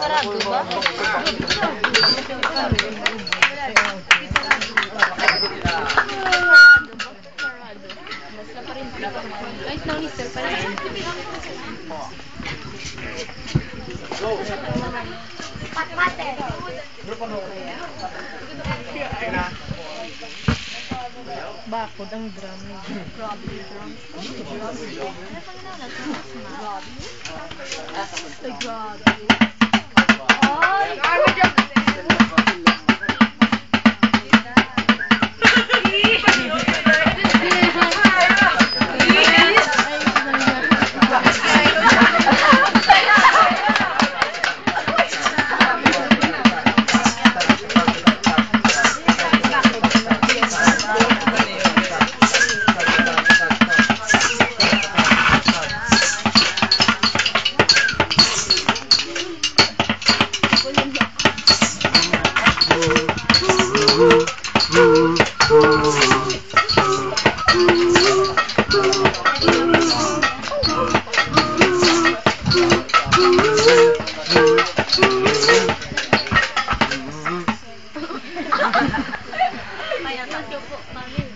Parado ba? Basta pa rin. Ay, no, mister, pa rin. Pat-pate. Bakod ang drum.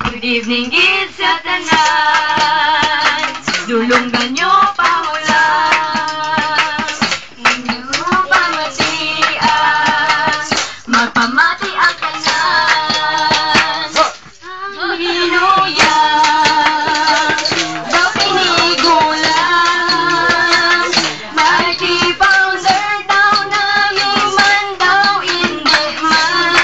Good evening, kids sa tanan. Dulungan nyo pahulan. Inyo pamatian. Magpamati ang tanan. Ang hinuyan. Daw pinigulan. Mighty founder daw na himan daw hindi man.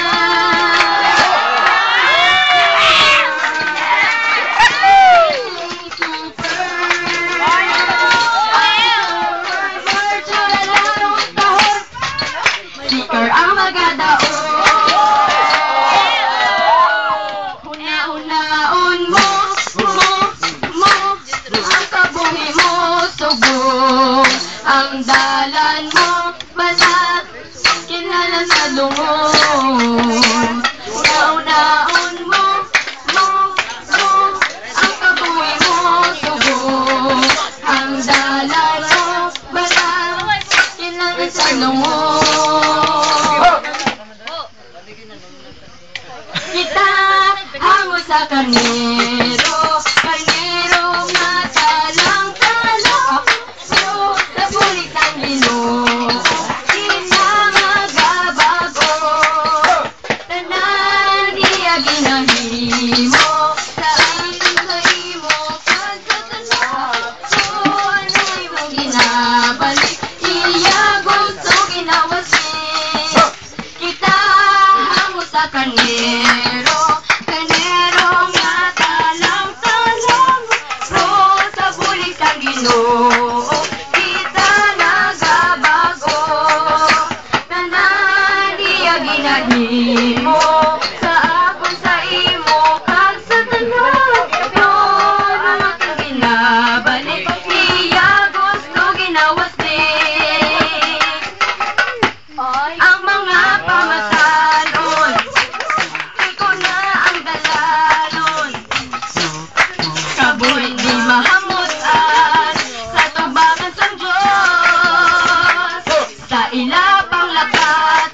Seeker ang magadaon. Una-unaon mo, ang kabuhi mo, subong. Ang dalan mo, banat, kilala sa lungod. Una-unaon mo, ang kabuhi mo, subong. Ang dalan mo, banat, kilala sa lungod. Kita hango sa karnero, karnero nga talang-talang, so sa bulit ng Ginoo, kita magabago, tanan iya ginahimo, sa atin sa imo, kag sa tanan, so ano imong ginabalik, iya gusto ginawasik, kita hango sa karnero, karnero nga talang-talang, so sa bulik ng Ginoo, kita nagabago, tanan iya ginahimo, sa akon sa imo, kag sa tanan, yun ang aking ginabalik, iya gusto ginawasik. Ang mga pamasanon, ikaw na ang dalalon. Kabuhi di mahamutan, sa tubangan sa Diyos. Sa ilapang lakat,